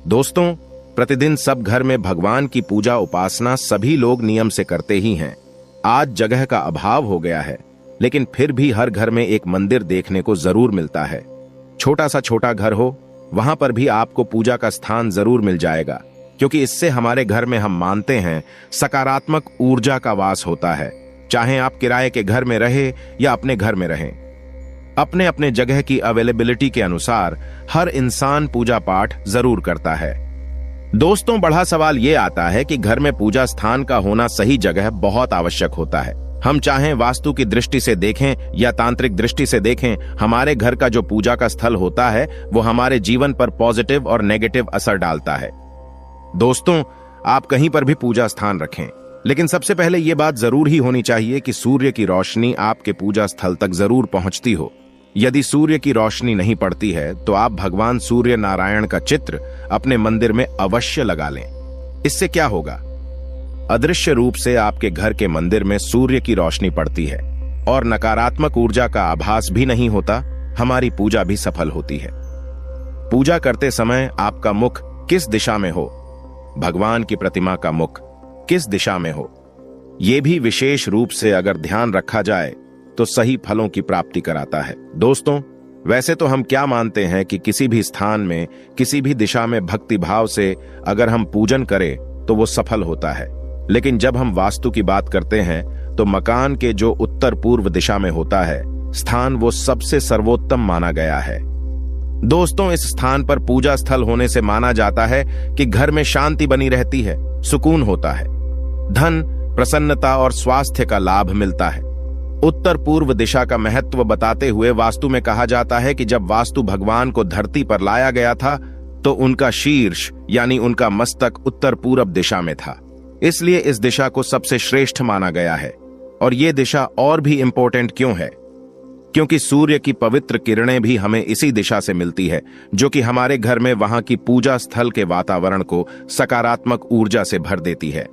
दोस्तों, प्रतिदिन सब घर में भगवान की पूजा उपासना सभी लोग नियम से करते ही हैं। आज जगह का अभाव हो गया है, लेकिन फिर भी हर घर में एक मंदिर देखने को जरूर मिलता है। छोटा सा छोटा घर हो, वहां पर भी आपको पूजा का स्थान जरूर मिल जाएगा, क्योंकि इससे हमारे घर में हम मानते हैं सकारात्मक ऊर्जा का वास होता है। चाहे आप किराए के घर में रहे या अपने घर में रहें, अपने अपने जगह की अवेलेबिलिटी के अनुसार हर इंसान पूजा पाठ जरूर करता है। दोस्तों, बड़ा सवाल यह आता है कि घर में पूजा स्थान का होना सही जगह बहुत आवश्यक होता है। हम चाहें वास्तु की दृष्टि से देखें या तांत्रिक दृष्टि से देखें, हमारे घर का जो पूजा का स्थल होता है वो हमारे जीवन पर पॉजिटिव और नेगेटिव असर डालता है। दोस्तों, आप कहीं पर भी पूजा स्थान रखें, लेकिन सबसे पहले यह बात जरूर ही होनी चाहिए कि सूर्य की रोशनी आपके पूजा स्थल तक जरूर पहुंचती हो। यदि सूर्य की रोशनी नहीं पड़ती है तो आप भगवान सूर्य नारायण का चित्र अपने मंदिर में अवश्य लगा लें। इससे क्या होगा? अदृश्य रूप से आपके घर के मंदिर में सूर्य की रोशनी पड़ती है और नकारात्मक ऊर्जा का आभास भी नहीं होता। हमारी पूजा भी सफल होती है। पूजा करते समय आपका मुख किस दिशा में हो, भगवान की प्रतिमा का मुख किस दिशा में हो, यह भी विशेष रूप से अगर ध्यान रखा जाए तो सही फलों की प्राप्ति कराता है। दोस्तों, वैसे तो हम क्या मानते हैं कि किसी भी स्थान में किसी भी दिशा में भक्ति भाव से अगर हम पूजन करें तो वो सफल होता है, लेकिन जब हम वास्तु की बात करते हैं तो मकान के जो उत्तर पूर्व दिशा में होता है स्थान, वो सबसे सर्वोत्तम माना गया है। दोस्तों, इस स्थान पर पूजा स्थल होने से माना जाता है कि घर में शांति बनी रहती है, सुकून होता है, धन, प्रसन्नता और स्वास्थ्य का लाभ मिलता है। उत्तर पूर्व दिशा का महत्व बताते हुए वास्तु में कहा जाता है कि जब वास्तु भगवान को धरती पर लाया गया था तो उनका शीर्ष यानी उनका मस्तक उत्तर पूरब दिशा में था। इसलिए इस दिशा को सबसे श्रेष्ठ माना गया है। और यह दिशा और भी इंपॉर्टेंट क्यों है? क्योंकि सूर्य की पवित्र किरणें भी हमें इसी दिशा से मिलती है, जो कि हमारे घर में वहां की पूजा स्थल के वातावरण को सकारात्मक ऊर्जा से भर देती है।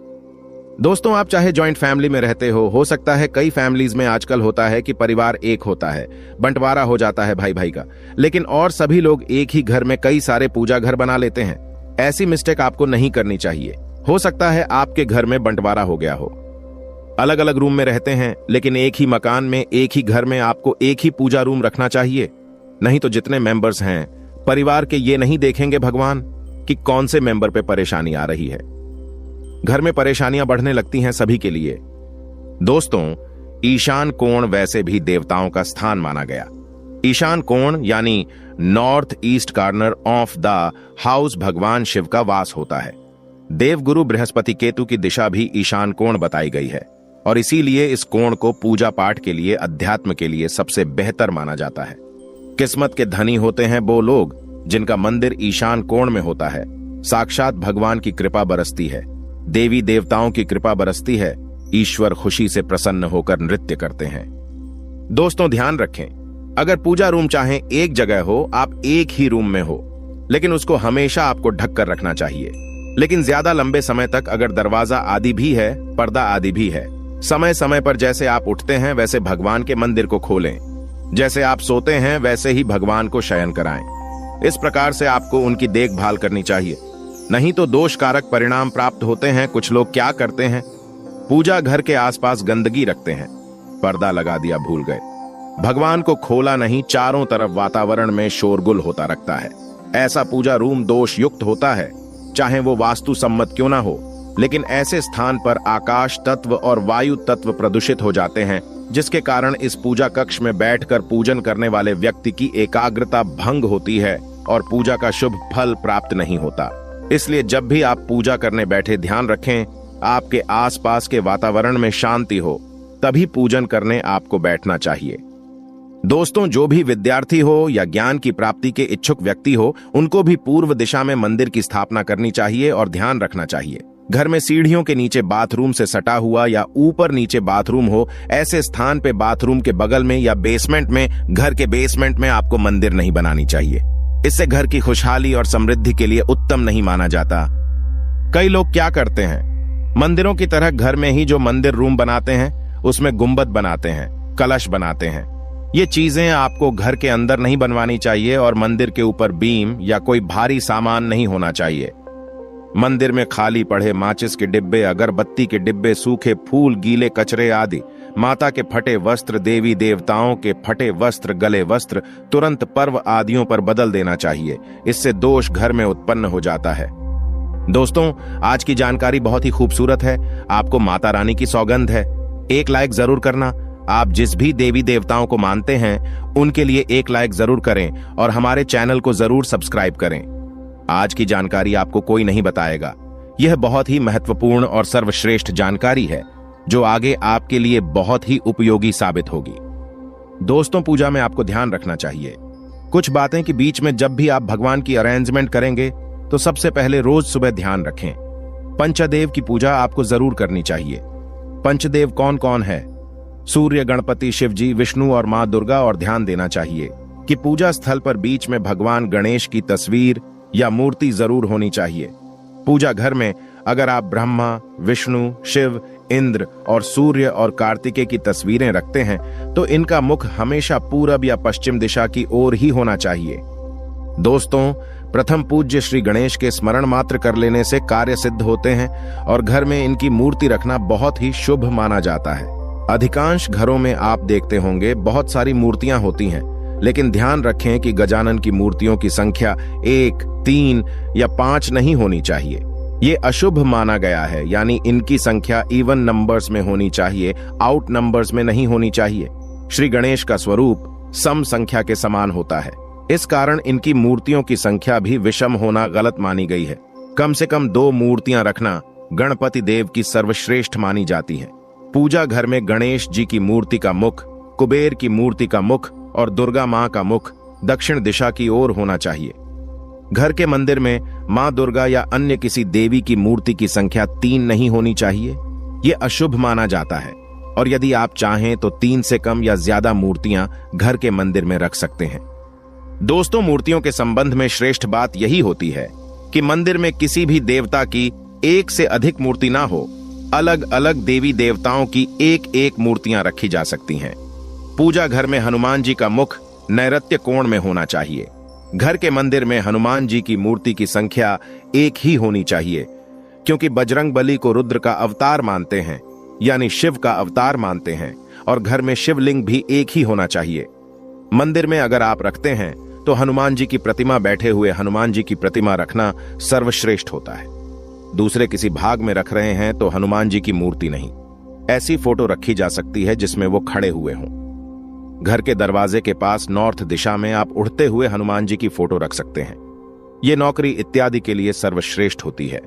दोस्तों, आप चाहे जॉइंट फैमिली में रहते हो सकता है कई फैमिलीज में आजकल होता है कि परिवार एक होता है, बंटवारा हो जाता है भाई भाई का, लेकिन और सभी लोग एक ही घर में कई सारे पूजा घर बना लेते हैं। ऐसी मिस्टेक आपको नहीं करनी चाहिए। हो सकता है आपके घर में बंटवारा हो गया हो, अलग अलग रूम में रहते हैं, लेकिन एक ही मकान में एक ही घर में आपको एक ही पूजा रूम रखना चाहिए। नहीं तो जितने मेंबर्स हैं परिवार के, ये नहीं देखेंगे भगवान कि कौन से मेंबर पे परेशानी आ रही है। घर में परेशानियां बढ़ने लगती हैं सभी के लिए। दोस्तों, ईशान कोण वैसे भी देवताओं का स्थान माना गया। ईशान कोण यानी north east corner of the house भगवान शिव का वास होता है। देवगुरु बृहस्पति केतु की दिशा भी ईशान कोण बताई गई है और इसीलिए इस कोण को पूजा पाठ के लिए, अध्यात्म के लिए सबसे बेहतर माना जाता है। किस्मत के धनी होते हैं वो लोग जिनका मंदिर ईशान कोण में होता है। साक्षात भगवान की कृपा बरसती है, देवी देवताओं की कृपा बरसती है, ईश्वर खुशी से प्रसन्न होकर नृत्य करते हैं। दोस्तों, ध्यान रखें, अगर पूजा रूम चाहे एक जगह हो, आप एक ही रूम में हो, लेकिन उसको हमेशा आपको ढक कर रखना चाहिए। लेकिन ज्यादा लंबे समय तक अगर दरवाजा आदि भी है, पर्दा आदि भी है, समय समय पर जैसे आप उठते हैं वैसे भगवान के मंदिर को खोलें। जैसे आप सोते हैं वैसे ही भगवान को शयन कराएं। इस प्रकार से आपको उनकी देखभाल करनी चाहिए, नहीं तो दोष कारक परिणाम प्राप्त होते हैं। कुछ लोग क्या करते हैं, पूजा घर के आसपास गंदगी रखते हैं, पर्दा लगा दिया भूल गए, भगवान को खोला नहीं, चारों तरफ वातावरण में शोरगुल होता रखता है। ऐसा पूजा रूम दोष युक्त होता है, चाहे वो वास्तु सम्मत क्यों ना हो। लेकिन ऐसे स्थान पर आकाश तत्व और वायु तत्व प्रदूषित हो जाते हैं, जिसके कारण इस पूजा कक्ष में बैठकर पूजन करने वाले व्यक्ति की एकाग्रता भंग होती है और पूजा का शुभ फल प्राप्त नहीं होता। इसलिए जब भी आप पूजा करने बैठे, ध्यान रखें आपके आसपास के वातावरण में शांति हो, तभी पूजन करने आपको बैठना चाहिए। दोस्तों, जो भी विद्यार्थी हो या ज्ञान की प्राप्ति के इच्छुक व्यक्ति हो, उनको भी पूर्व दिशा में मंदिर की स्थापना करनी चाहिए और ध्यान रखना चाहिए घर में सीढ़ियों के नीचे बाथरूम से सटा हुआ या ऊपर नीचे बाथरूम हो, ऐसे स्थान पे बाथरूम के बगल में या बेसमेंट में, घर के बेसमेंट में आपको मंदिर नहीं बनानी चाहिए। इससे घर की खुशहाली और समृद्धि के लिए उत्तम नहीं माना जाता। कई लोग क्या करते हैं, मंदिरों की तरह घर में ही जो मंदिर रूम बनाते हैं उसमें गुंबद बनाते हैं, कलश बनाते हैं। ये चीजें आपको घर के अंदर नहीं बनवानी चाहिए और मंदिर के ऊपर बीम या कोई भारी सामान नहीं होना चाहिए। मंदिर में खाली पड़े माचिस के डिब्बे, अगरबत्ती के डिब्बे, सूखे फूल, गीले कचरे आदि, माता के फटे वस्त्र, देवी देवताओं के फटे वस्त्र, गले वस्त्र तुरंत पर्व आदियों पर बदल देना चाहिए। इससे दोष घर में उत्पन्न हो जाता है। दोस्तों, आज की जानकारी बहुत ही खूबसूरत है। आपको माता रानी की सौगंध है। एक लाइक जरूर करना। आप जिस भी देवी देवताओं को मानते हैं उनके लिए एक लाइक जरूर करें और हमारे चैनल को जरूर सब्सक्राइब करें। आज की जानकारी आपको कोई नहीं बताएगा। यह बहुत ही महत्वपूर्ण और सर्वश्रेष्ठ जानकारी है जो आगे आपके लिए बहुत ही उपयोगी साबित होगी। दोस्तों, पूजा में आपको ध्यान रखना चाहिए कुछ बातें कि बीच में जब भी आप भगवान की अरेंजमेंट करेंगे तो सबसे पहले रोज सुबह ध्यान रखें। पंचदेव की पूजा आपको जरूर करनी चाहिए। पंचदेव कौन कौन है? सूर्य, गणपति, शिव जी, विष्णु और मां दुर्गा। और ध्यान देना चाहिए कि पूजा स्थल पर बीच में भगवान गणेश की तस्वीर या मूर्ति जरूर होनी चाहिए। पूजा घर में अगर आप ब्रह्मा, विष्णु, शिव, इंद्र और सूर्य और कार्तिकेय की तस्वीरें रखते हैं तो इनका मुख हमेशा पूरब या पश्चिम दिशा की ओर ही होना चाहिए। दोस्तों, प्रथम पूज्य श्री गणेश के स्मरण मात्र कर लेने से कार्य सिद्ध होते हैं और घर में इनकी मूर्ति रखना बहुत ही शुभ माना जाता है। अधिकांश घरों में आप देखते होंगे बहुत सारी मूर्तियां होती हैं, लेकिन ध्यान रखें कि गजानन की मूर्तियों की संख्या 1, 3 या 5 नहीं होनी चाहिए। ये अशुभ माना गया है, यानी इनकी संख्या इवन नंबर्स में होनी चाहिए, आउट नंबर्स में नहीं होनी चाहिए। श्री गणेश का स्वरूप सम संख्या के समान होता है। इस कारण इनकी मूर्तियों की संख्या भी विषम होना गलत मानी गई है। कम से कम 2 मूर्तियां रखना गणपति देव की सर्वश्रेष्ठ मानी जाती है। पूजा घर में गणेश जी की मूर्ति का मुख, कुबेर की मूर्ति का मुख और दुर्गा मां का मुख दक्षिण दिशा की ओर होना चाहिए। घर के मंदिर में मां दुर्गा या अन्य किसी देवी की मूर्ति की संख्या 3 नहीं होनी चाहिए। यह अशुभ माना जाता है और यदि आप चाहें तो 3 से कम या ज्यादा मूर्तियां घर के मंदिर में रख सकते हैं। दोस्तों, मूर्तियों के संबंध में श्रेष्ठ बात यही होती है कि मंदिर में किसी भी देवता की एक से अधिक मूर्ति ना हो। अलग अलग देवी देवताओं की एक एक मूर्तियां रखी जा सकती हैं। पूजा घर में हनुमान जी का मुख नैऋत्य कोण में होना चाहिए। घर के मंदिर में हनुमान जी की मूर्ति की संख्या 1 ही होनी चाहिए, क्योंकि बजरंगबली को रुद्र का अवतार मानते हैं, यानी शिव का अवतार मानते हैं, और घर में शिवलिंग भी 1 ही होना चाहिए। मंदिर में अगर आप रखते हैं तो हनुमान जी की प्रतिमा, बैठे हुए हनुमान जी की प्रतिमा रखना सर्वश्रेष्ठ होता है। दूसरे किसी भाग में रख रहे हैं तो हनुमान जी की मूर्ति नहीं, ऐसी फोटो रखी जा सकती है जिसमें वो खड़े हुए हों। घर के दरवाजे के पास नॉर्थ दिशा में आप उड़ते हुए हनुमान जी की फोटो रख सकते हैं। ये नौकरी इत्यादि के लिए सर्वश्रेष्ठ होती है।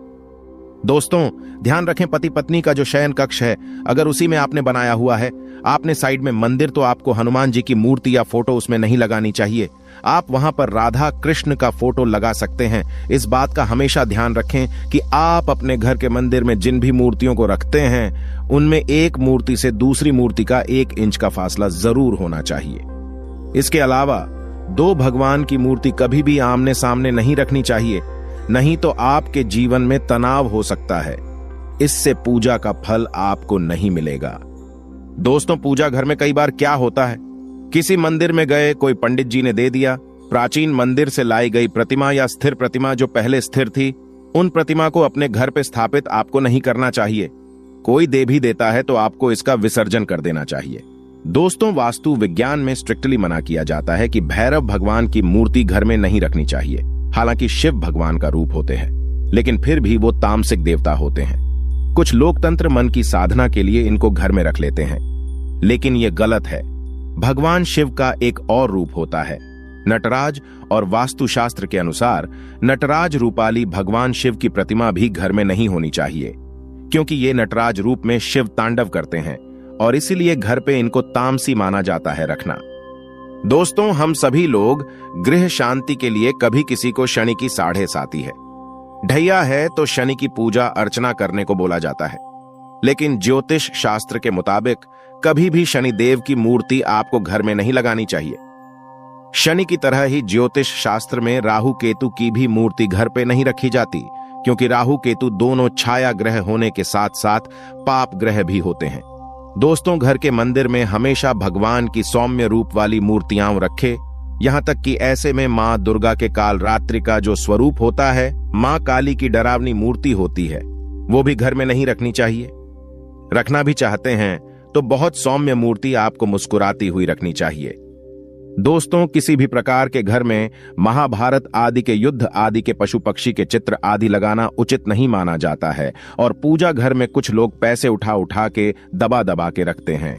दोस्तों, ध्यान रखें, पति पत्नी का जो शयन कक्ष है अगर उसी में आपने बनाया हुआ है, आपने साइड में मंदिर, तो आपको हनुमान जी की मूर्ति या फोटो उसमें नहीं लगानी चाहिए। आप वहां पर राधा कृष्ण का फोटो लगा सकते हैं। इस बात का हमेशा ध्यान रखें कि आप अपने घर के मंदिर में जिन भी मूर्तियों को रखते हैं उनमें एक मूर्ति से दूसरी मूर्ति का 1 इंच का फासला जरूर होना चाहिए। इसके अलावा 2 भगवान की मूर्ति कभी भी आमने सामने नहीं रखनी चाहिए, नहीं तो आपके जीवन में तनाव हो सकता है। इससे पूजा का फल आपको नहीं मिलेगा। दोस्तों, पूजा घर में कई बार क्या होता है, किसी मंदिर में गए, कोई पंडित जी ने दे दिया। प्राचीन मंदिर से लाई गई प्रतिमा या स्थिर प्रतिमा जो पहले स्थिर थी, उन प्रतिमा को अपने घर पे स्थापित आपको नहीं करना चाहिए। कोई दे भी देता है तो आपको इसका विसर्जन कर देना चाहिए। दोस्तों, वास्तु विज्ञान में स्ट्रिक्टली मना किया जाता है कि भैरव भगवान की मूर्ति घर में नहीं रखनी चाहिए। हालांकि शिव भगवान का रूप होते हैं, लेकिन फिर भी वो तामसिक देवता होते हैं। कुछ लोकतंत्र मन की साधना के लिए इनको घर में रख लेते हैं, लेकिन ये गलत है। भगवान शिव का एक और रूप होता है नटराज, और वास्तुशास्त्र के अनुसार नटराज रूपाली भगवान शिव की प्रतिमा भी घर में नहीं होनी चाहिए, क्योंकि ये नटराज रूप में शिव तांडव करते हैं और इसीलिए घर पे इनको तामसी माना जाता है रखना। दोस्तों, हम सभी लोग गृह शांति के लिए कभी किसी को शनि की 7.5 आती है, ढैया है तो शनि की पूजा अर्चना करने को बोला जाता है। लेकिन ज्योतिष शास्त्र के मुताबिक कभी भी शनि देव की मूर्ति आपको घर में नहीं लगानी चाहिए। शनि की तरह ही ज्योतिष शास्त्र में राहु केतु की भी मूर्ति घर पे नहीं रखी जाती, क्योंकि राहु केतु दोनों छाया ग्रह होने के साथ साथ पाप ग्रह भी होते हैं। दोस्तों, घर के मंदिर में हमेशा भगवान की सौम्य रूप वाली मूर्तियां रखे। यहाँ तक कि ऐसे में माँ दुर्गा के कालरात्रि का जो स्वरूप होता है, माँ काली की डरावनी मूर्ति होती है, वो भी घर में नहीं रखनी चाहिए। रखना भी चाहते हैं तो बहुत सौम्य मूर्ति आपको मुस्कुराती हुई रखनी चाहिए। दोस्तों, किसी भी प्रकार के घर में महाभारत आदि के युद्ध आदि के पशु पक्षी के चित्र आदि लगाना उचित नहीं माना जाता है और पूजा घर में कुछ लोग पैसे उठा उठा के दबा दबा के रखते हैं।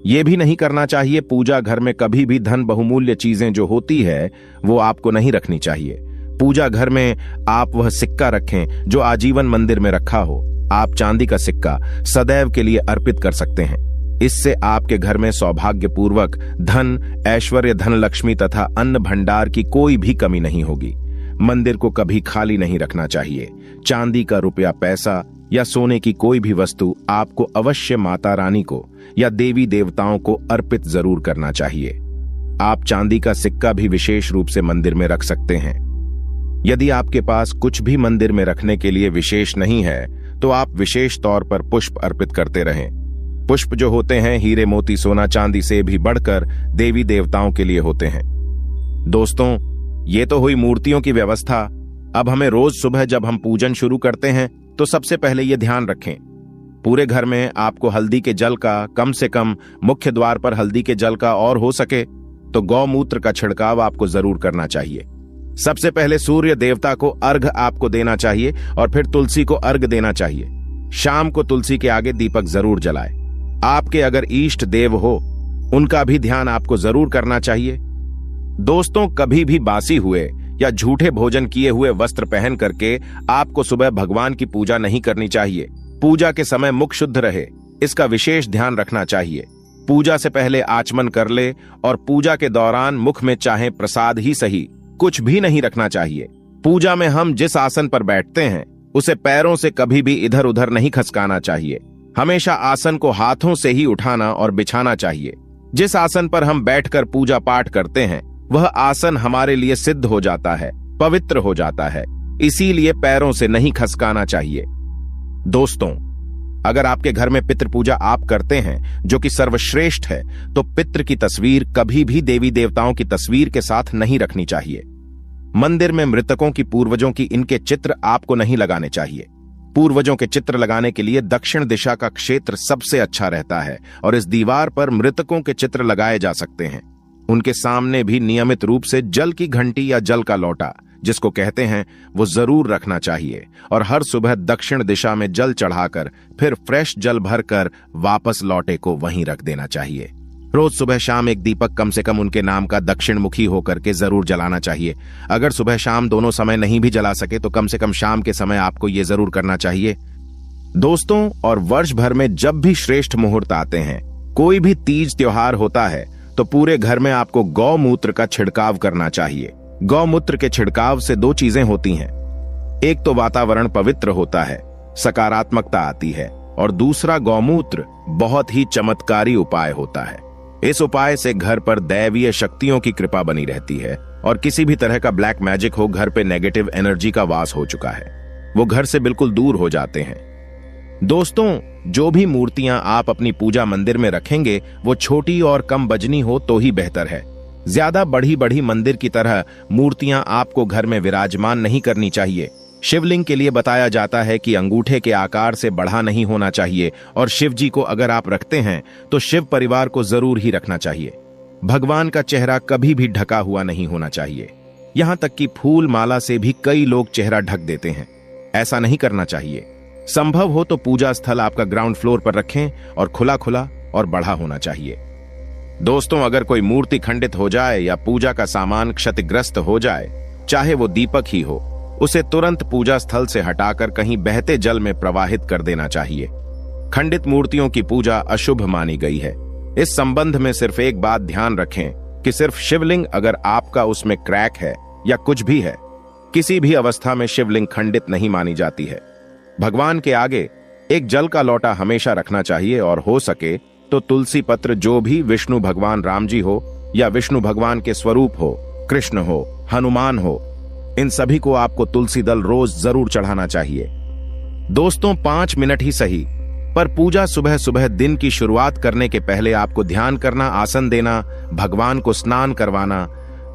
ये भी नहीं करना चाहिए। पूजा घर में कभी भी धन बहुमूल्य चीजें जो होती है वो आपको नहीं रखनी चाहिए। पूजा घर में आप वह सिक्का रखें जो आजीवन मंदिर में रखा हो। आप चांदी का सिक्का सदैव के लिए अर्पित कर सकते हैं। इससे आपके घर में सौभाग्यपूर्वक धन, ऐश्वर्य, धन लक्ष्मी तथा अन्न भंडार की कोई भी कमी नहीं होगी। मंदिर को कभी खाली नहीं रखना चाहिए। चांदी का रुपया, पैसा या सोने की कोई भी वस्तु आपको अवश्य माता रानी को या देवी देवताओं को अर्पित जरूर करना चाहिए। आप चांदी का सिक्का भी विशेष रूप से मंदिर में रख सकते हैं। यदि आपके पास कुछ भी मंदिर में रखने के लिए विशेष नहीं है तो आप विशेष तौर पर पुष्प अर्पित करते रहें। पुष्प जो होते हैं हीरे, मोती, सोना, चांदी से भी बढ़कर देवी देवताओं के लिए होते हैं। दोस्तों, ये तो हुई मूर्तियों की व्यवस्था। अब हमें रोज सुबह जब हम पूजन शुरू करते हैं तो सबसे पहले ये ध्यान रखें, पूरे घर में आपको हल्दी के जल का कम से कम मुख्य द्वार पर हल्दी के जल का और हो सके तो गौमूत्र का छिड़काव आपको जरूर करना चाहिए। सबसे पहले सूर्य देवता को अर्घ आपको देना चाहिए और फिर तुलसी को अर्घ देना चाहिए। शाम को तुलसी के आगे दीपक जरूर जलाए। आपके अगर इष्ट देव हो उनका भी ध्यान आपको जरूर करना चाहिए। दोस्तों, कभी भी बासी हुए या झूठे भोजन किए हुए वस्त्र पहन करके आपको सुबह भगवान की पूजा नहीं करनी चाहिए। पूजा के समय मुख शुद्ध रहे, इसका विशेष ध्यान रखना चाहिए। पूजा से पहले आचमन कर ले और पूजा के दौरान मुख में चाहे प्रसाद ही सही, कुछ भी नहीं रखना चाहिए। पूजा में हम जिस आसन पर बैठते हैं उसे पैरों से कभी भी इधर उधर नहीं खसकाना चाहिए। हमेशा आसन को हाथों से ही उठाना और बिछाना चाहिए। जिस आसन पर हम बैठकर पूजा पाठ करते हैं वह आसन हमारे लिए सिद्ध हो जाता है, पवित्र हो जाता है, इसीलिए पैरों से नहीं खसकाना चाहिए। दोस्तों, अगर आपके घर में पितृ पूजा आप करते हैं जो कि सर्वश्रेष्ठ है, तो पितृ की तस्वीर कभी भी देवी देवताओं की तस्वीर के साथ नहीं रखनी चाहिए। मंदिर में मृतकों की, पूर्वजों की इनके चित्र आपको नहीं लगाने चाहिए। पूर्वजों के चित्र लगाने के लिए दक्षिण दिशा का क्षेत्र सबसे अच्छा रहता है और इस दीवार पर मृतकों के चित्र लगाए जा सकते हैं। उनके सामने भी नियमित रूप से जल की घंटी या जल का लोटा, जिसको कहते हैं, वो जरूर रखना चाहिए और हर सुबह दक्षिण दिशा में जल चढ़ाकर फिर फ्रेश जल भरकर वापस लौटे को वहीं रख देना चाहिए। रोज सुबह शाम एक दीपक कम से कम उनके नाम का दक्षिण मुखी होकर के जरूर जलाना चाहिए। अगर सुबह शाम दोनों समय नहीं भी जला सके तो कम से कम शाम के समय आपको ये जरूर करना चाहिए। दोस्तों, और वर्ष भर में जब भी श्रेष्ठ मुहूर्त आते हैं, कोई भी तीज त्योहार होता है, तो पूरे घर में आपको गौमूत्र का छिड़काव करना चाहिए। गौमूत्र के छिड़काव से दो चीजें होती हैं, एक तो वातावरण पवित्र होता है, सकारात्मकता आती है, और दूसरा गौमूत्र बहुत ही चमत्कारी उपाय होता है। इस उपाय से घर पर दैवीय शक्तियों की कृपा बनी रहती है और किसी भी तरह का ब्लैक मैजिक हो, घर पे नेगेटिव एनर्जी का वास हो चुका है, वो घर से बिल्कुल दूर हो जाते हैं। दोस्तों, जो भी मूर्तियां आप अपनी पूजा मंदिर में रखेंगे वो छोटी और कम वजनी हो तो ही बेहतर है। ज्यादा बड़ी बड़ी मंदिर की तरह मूर्तियां आपको घर में विराजमान नहीं करनी चाहिए। शिवलिंग के लिए बताया जाता है कि अंगूठे के आकार से बढ़ा नहीं होना चाहिए और शिव जी को अगर आप रखते हैं तो शिव परिवार को जरूर ही रखना चाहिए। भगवान का चेहरा कभी भी ढका हुआ नहीं होना चाहिए। यहां तक कि फूल माला से भी कई लोग चेहरा ढक देते हैं, ऐसा नहीं करना चाहिए। संभव हो तो पूजा स्थल आपका ग्राउंड फ्लोर पर रखें और खुला खुला और बढ़ा होना चाहिए। दोस्तों, अगर कोई मूर्ति खंडित हो जाए या पूजा का सामान क्षतिग्रस्त हो जाए, चाहे वो दीपक ही हो, उसे तुरंत पूजा स्थल से हटाकर कहीं बहते जल में प्रवाहित कर देना चाहिए। खंडित मूर्तियों की पूजा अशुभ मानी गई है। इस संबंध में सिर्फ एक बात ध्यान रखें कि सिर्फ शिवलिंग अगर आपका उसमें क्रैक है या कुछ भी है, किसी भी अवस्था में शिवलिंग खंडित नहीं मानी जाती है। भगवान के आगे एक जल का लोटा हमेशा रखना चाहिए और हो सके तो तुलसी पत्र, जो भी विष्णु भगवान राम जी हो या विष्णु भगवान के स्वरूप हो, कृष्ण हो, हनुमान हो, इन सभी को आपको तुलसी दल रोज जरूर चढ़ाना चाहिए। दोस्तों, 5 मिनट ही सही, पर पूजा सुबह सुबह दिन की शुरुआत करने के पहले आपको ध्यान करना, आसन देना, भगवान को स्नान करवाना,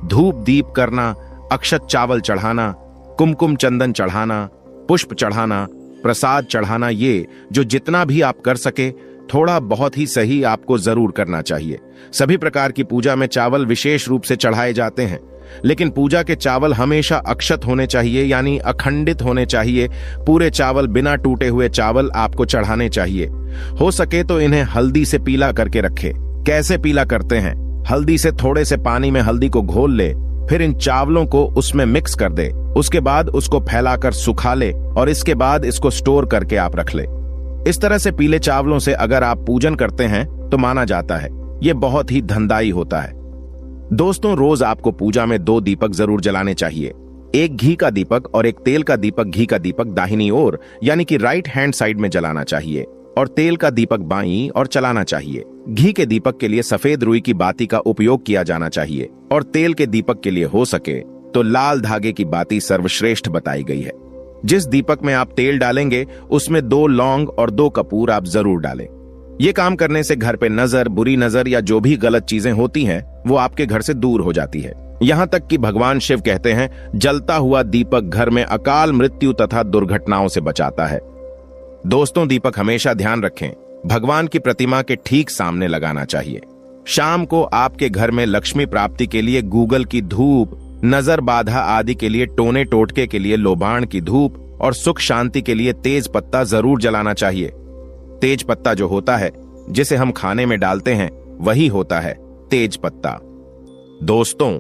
धूप दीप करना, अक्षत चावल चढ़ाना, कुमकुम चंदन चढ़ाना, पुष्प चढ़ाना, प्रसाद चढ़ाना, ये जो जितना भी आप कर सके थोड़ा बहुत ही सही आपको जरूर करना चाहिए। सभी प्रकार की पूजा में चावल विशेष रूप से चढ़ाए जाते हैं, लेकिन पूजा के चावल हमेशा अक्षत होने चाहिए, यानी अखंडित होने चाहिए। पूरे चावल, बिना टूटे हुए चावल आपको चढ़ाने चाहिए। हो सके तो इन्हें हल्दी से पीला करके रखे। कैसे पीला करते हैं? हल्दी से थोड़े से पानी में हल्दी को घोल ले, फिर इन चावलों को उसमें मिक्स कर दे, उसके बाद उसको फैलाकर सुखा ले और इसके बाद इसको स्टोर करके आप रख ले। इस तरह से पीले चावलों से अगर आप पूजन करते हैं तो माना जाता है यह बहुत ही धनदायी होता है। दोस्तों, रोज आपको पूजा में 2 दीपक जरूर जलाने चाहिए। एक घी का दीपक और एक तेल का दीपक। घी का दीपक दाहिनी ओर यानी कि राइट हैंड साइड में जलाना चाहिए और तेल का दीपक बाईं और चलाना चाहिए। घी के दीपक के लिए सफेद रुई की बाती का उपयोग किया जाना चाहिए और तेल के दीपक के लिए हो सके तो लाल धागे की बाती सर्वश्रेष्ठ बताई गई है। जिस दीपक में आप तेल डालेंगे उसमें 2 लौंग और 2 कपूर आप जरूर डालें। ये काम करने से घर पे नजर, बुरी नजर या जो भी गलत चीजें होती हैं वो आपके घर से दूर हो जाती है। यहां तक कि भगवान शिव कहते हैं, जलता हुआ दीपक घर में अकाल मृत्यु तथा दुर्घटनाओं से बचाता है। दोस्तों, दीपक हमेशा ध्यान रखें भगवान की प्रतिमा के ठीक सामने लगाना चाहिए। शाम को आपके घर में लक्ष्मी प्राप्ति के लिए गूगल की धूप, नजर बाधा आदि के लिए टोने टोटके के लिए लोबान की धूप और सुख शांति के लिए तेज पत्ता जरूर जलाना चाहिए। तेज पत्ता जो होता है जिसे हम खाने में डालते हैं वही होता है तेज पत्ता। दोस्तों,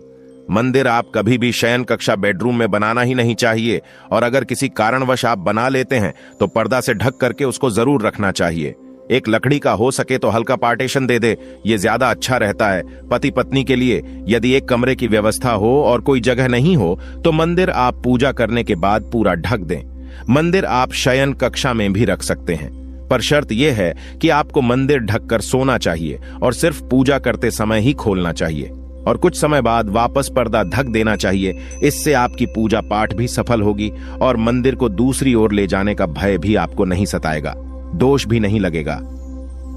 मंदिर आप कभी भी शयन कक्षा बेडरूम में बनाना ही नहीं चाहिए और अगर किसी कारणवश आप बना लेते हैं तो पर्दा से ढक करके उसको जरूर रखना चाहिए। एक लकड़ी का हो सके तो हल्का पार्टीशन दे दे, ये ज्यादा अच्छा रहता है। पति पत्नी के लिए यदि एक कमरे की व्यवस्था हो और कोई जगह नहीं हो तो मंदिर आप पूजा करने के बाद पूरा ढक दें। मंदिर आप शयन कक्षा में भी रख सकते हैं, पर शर्त यह है कि आपको मंदिर ढककर सोना चाहिए और सिर्फ पूजा करते समय ही खोलना चाहिए और कुछ समय बाद वापस पर्दा ढक देना चाहिए। इससे आपकी पूजा पाठ भी सफल होगी और मंदिर को दूसरी ओर ले जाने का भय भी आपको नहीं सताएगा, दोष भी नहीं लगेगा।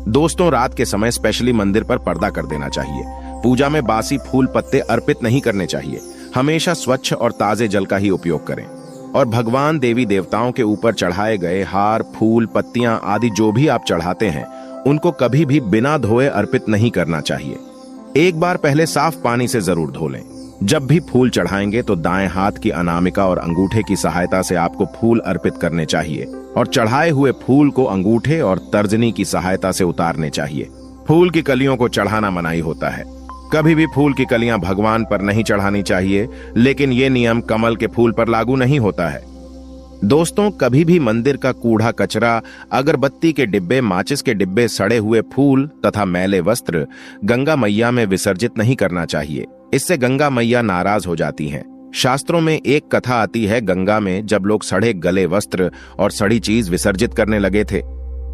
दोस्तों, रात के समय स्पेशली मंदिर पर पर्दा कर देना चाहिए। पूजा में बासी फूल पत्ते अर्पित नहीं करने चाहिए। हमेशा स्वच्छ और ताजे जल का ही उपयोग करें और भगवान देवी देवताओं के ऊपर चढ़ाए गए हार, फूल, पत्तियां आदि जो भी आप चढ़ाते हैं उनको कभी भी बिना धोए अर्पित नहीं करना चाहिए। एक बार पहले साफ पानी से जरूर धो लें। जब भी फूल चढ़ाएंगे तो दाएं हाथ की अनामिका और अंगूठे की सहायता से आपको फूल अर्पित करने चाहिए और चढ़ाए हुए फूल को अंगूठे और तर्जनी की सहायता से उतारने चाहिए। फूल की कलियों को चढ़ाना मनाही होता है। कभी भी फूल की कलियां भगवान पर नहीं चढ़ानी चाहिए, लेकिन यह नियम कमल के फूल पर लागू नहीं होता है। दोस्तों, कभी भी मंदिर का कूड़ा कचरा, अगरबत्ती के डिब्बे, माचिस के डिब्बे, सड़े हुए फूल तथा मैले वस्त्र गंगा मैया में विसर्जित नहीं करना चाहिए। इससे गंगा मैया नाराज हो जाती हैं। शास्त्रों में एक कथा आती है, गंगा में जब लोग सड़े गले वस्त्र और सड़ी चीज विसर्जित करने लगे थे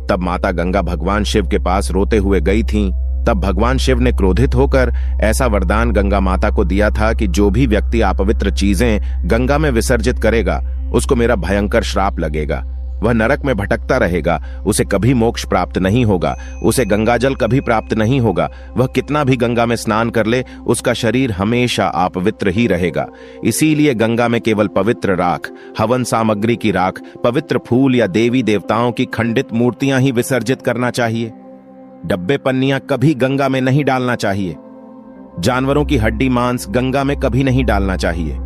तब माता गंगा भगवान शिव के पास रोते हुए गई थीं। तब भगवान शिव ने क्रोधित होकर ऐसा वरदान गंगा माता को दिया था कि जो भी व्यक्ति अपवित्र चीजें गंगा में विसर्जित करेगा उसको मेरा भयंकर श्राप लगेगा। वह नरक में भटकता रहेगा, उसे कभी मोक्ष प्राप्त नहीं होगा, उसे गंगाजल कभी प्राप्त नहीं होगा। वह कितना भी गंगा में स्नान कर ले उसका शरीर हमेशा अपवित्र ही रहेगा। इसीलिए गंगा में केवल पवित्र राख, हवन सामग्री की राख, पवित्र फूल या देवी देवताओं की खंडित मूर्तियां ही विसर्जित करना चाहिए। डब्बे पन्नियां कभी गंगा में नहीं डालना चाहिए। जानवरों की हड्डी मांस गंगा में कभी नहीं डालना चाहिए।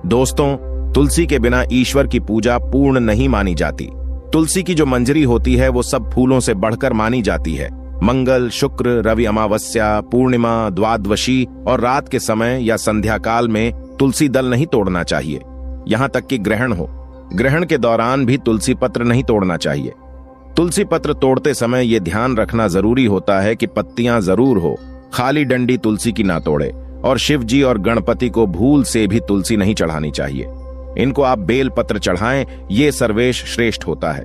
दोस्तों, तुलसी के बिना ईश्वर की पूजा पूर्ण नहीं मानी जाती। तुलसी की जो मंजरी होती है वो सब फूलों से बढ़कर मानी जाती है। मंगल, शुक्र, रवि अमावस्या, पूर्णिमा, द्वादशी और रात के समय या संध्या काल में तुलसी दल नहीं तोड़ना चाहिए। यहां तक कि ग्रहण हो, ग्रहण के दौरान भी तुलसी पत्र नहीं तोड़ना चाहिए। तुलसी पत्र तोड़ते समय यह ध्यान रखना जरूरी होता है कि पत्तियां जरूर हो, खाली डंडी तुलसी की ना तोड़े। और शिव जी और गणपति को भूल से भी तुलसी नहीं चढ़ानी चाहिए। इनको आप बेल पत्र चढ़ाएं, ये सर्वेश श्रेष्ठ होता है।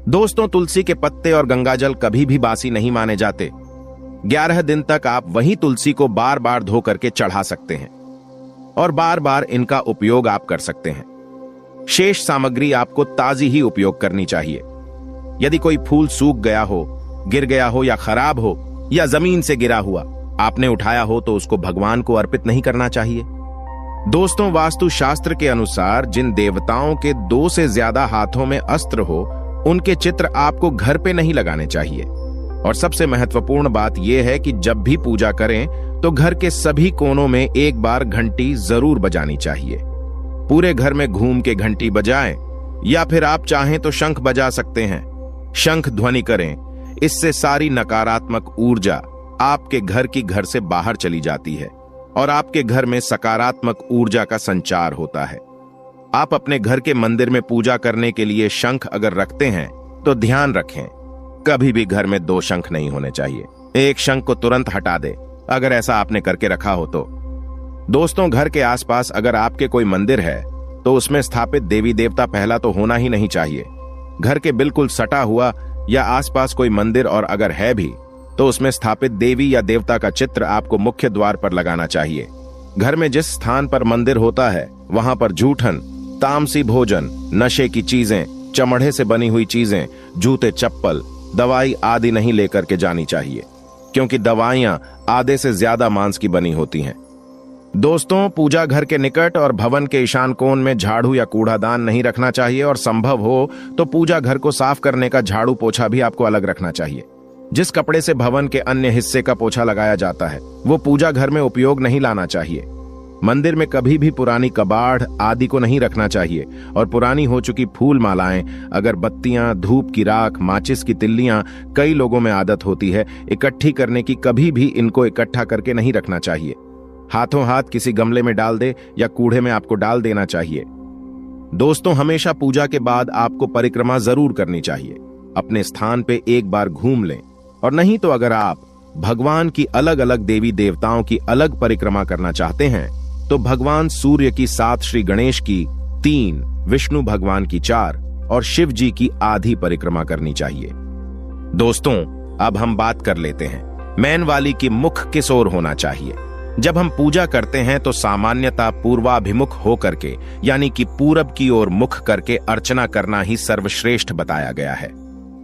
दोस्तों, तुलसी के पत्ते और गंगाजल कभी भी बासी नहीं माने जाते। 11 दिन तक आप वही तुलसी को बार बार धो करके चढ़ा सकते हैं और बार बार इनका उपयोग आप कर सकते हैं। शेष सामग्री आपको ताजी ही उपयोग करनी चाहिए। यदि कोई फूल सूख गया हो, गिर गया हो या खराब हो या जमीन से गिरा हुआ आपने उठाया हो तो उसको भगवान को अर्पित नहीं करना चाहिए। दोस्तों, वास्तु शास्त्र के अनुसार जिन देवताओं के 2 से ज्यादा हाथों में अस्त्र हो, उनके चित्र आपको घर पे नहीं लगाने चाहिए। और सबसे महत्वपूर्ण बात यह है कि जब भी पूजा करें तो घर के सभी कोनों में एक बार घंटी जरूर बजानी चाहिए। पूरे घर में घूम के घंटी बजाएं या फिर आप चाहें तो शंख बजा सकते हैं। शंख ध्वनि करें, इससे सारी नकारात्मक ऊर्जा आपके घर की घर से बाहर चली जाती है और आपके घर में सकारात्मक ऊर्जा का संचार होता है। आप अपने घर के मंदिर में पूजा करने के लिए शंख अगर रखते हैं तो ध्यान रखें, कभी भी घर में 2 शंख नहीं होने चाहिए। एक शंख को तुरंत हटा दे अगर ऐसा आपने करके रखा हो तो। दोस्तों, घर के आसपास अगर आपके कोई मंदिर है तो उसमें स्थापित देवी देवता पहला तो होना ही नहीं चाहिए। घर के बिल्कुल सटा हुआ या आसपास कोई मंदिर और अगर है भी तो उसमें स्थापित देवी या देवता का चित्र आपको मुख्य द्वार पर लगाना चाहिए। घर में जिस स्थान पर मंदिर होता है वहां पर जूठन, तामसी भोजन, नशे की चीजें, चमड़े से बनी हुई चीजें, जूते, चप्पल, दवाई आदि नहीं लेकर के जानी चाहिए, क्योंकि दवाइयां आधे से ज्यादा मांस की बनी होती हैं। दोस्तों, पूजा घर के निकट और भवन के ईशान कोण में झाड़ू या कूड़ादान नहीं रखना चाहिए और संभव हो तो पूजा घर को साफ करने का झाड़ू पोछा भी आपको अलग रखना चाहिए। जिस कपड़े से भवन के अन्य हिस्से का पोछा लगाया जाता है वो पूजा घर में उपयोग नहीं लाना चाहिए। मंदिर में कभी भी पुरानी कबाड़ आदि को नहीं रखना चाहिए और पुरानी हो चुकी फूल मालाएं, अगरबत्तियां, धूप की राख, माचिस की तिल्लियां कई लोगों में आदत होती है इकट्ठी करने की, कभी भी इनको इकट्ठा करके नहीं रखना चाहिए। हाथों हाथ किसी गमले में डाल दे या कूड़े में आपको डाल देना चाहिए। दोस्तों, हमेशा पूजा के बाद आपको परिक्रमा जरूर करनी चाहिए। अपने स्थान पे एक बार घूम लें, और नहीं तो अगर आप भगवान की अलग अलग देवी देवताओं की अलग परिक्रमा करना चाहते हैं तो भगवान सूर्य की 7, श्री गणेश की 3, विष्णु भगवान की 4 और शिव जी की आधी परिक्रमा करनी चाहिए। दोस्तों, अब हम बात कर लेते हैं मैन वाली की मुख किस ओर होना चाहिए। जब हम पूजा करते हैं तो सामान्यतः पूर्वाभिमुख होकर के यानी कि पूरब की ओर मुख करके अर्चना करना ही सर्वश्रेष्ठ बताया गया है।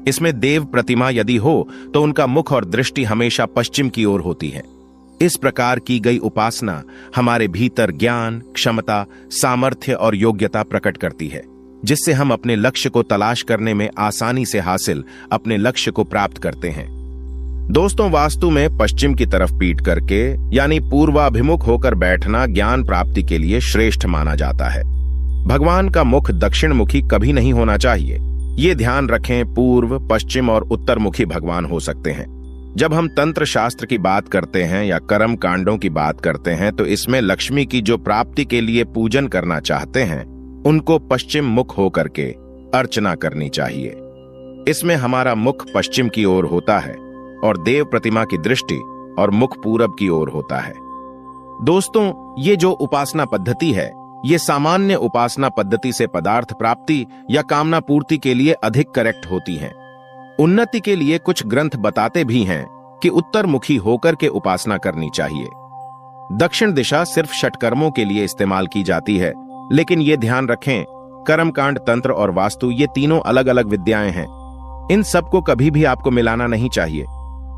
इसमें देव प्रतिमा यदि हो तो उनका मुख और दृष्टि हमेशा पश्चिम की ओर होती है। इस प्रकार की गई उपासना हमारे भीतर ज्ञान, क्षमता, सामर्थ्य और योग्यता प्रकट करती है, जिससे हम अपने लक्ष्य को तलाश करने में आसानी से हासिल अपने लक्ष्य को प्राप्त करते हैं। दोस्तों, वास्तु में पश्चिम की तरफ पीठ करके यानी पूर्वाभिमुख होकर बैठना ज्ञान प्राप्ति के लिए श्रेष्ठ माना जाता है। भगवान का मुख दक्षिण मुखी कभी नहीं होना चाहिए। ये ध्यान रखें, पूर्व, पश्चिम और उत्तर मुखी भगवान हो सकते हैं। जब हम तंत्र शास्त्र की बात करते हैं या कर्म कांडों की बात करते हैं तो इसमें लक्ष्मी की जो प्राप्ति के लिए पूजन करना चाहते हैं उनको पश्चिम मुख होकर के अर्चना करनी चाहिए। इसमें हमारा मुख पश्चिम की ओर होता है और देव प्रतिमा की दृष्टि और मुख पूरब की ओर होता है। दोस्तों, ये जो उपासना पद्धति है ये सामान्य उपासना पद्धति से पदार्थ प्राप्ति या कामना पूर्ति के लिए अधिक करेक्ट होती हैं। उन्नति के लिए कुछ ग्रंथ बताते भी हैं कि उत्तर मुखी होकर के उपासना करनी चाहिए। दक्षिण दिशा सिर्फ षटकर्मों के लिए इस्तेमाल की जाती है, लेकिन ये ध्यान रखें, कर्मकांड, तंत्र और वास्तु ये तीनों अलग अलग विद्याएं हैं। इन सब को कभी भी आपको मिलाना नहीं चाहिए।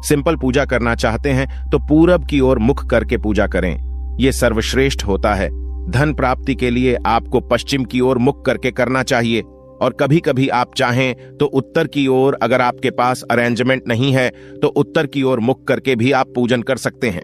सिंपल पूजा करना चाहते हैं तो पूरब की ओर मुख करके पूजा करें, यह सर्वश्रेष्ठ होता है। धन प्राप्ति के लिए आपको पश्चिम की ओर मुख करके करना चाहिए और कभी कभी आप चाहें तो उत्तर की ओर, अगर आपके पास अरेंजमेंट नहीं है तो उत्तर की ओर मुख करके भी आप पूजन कर सकते हैं।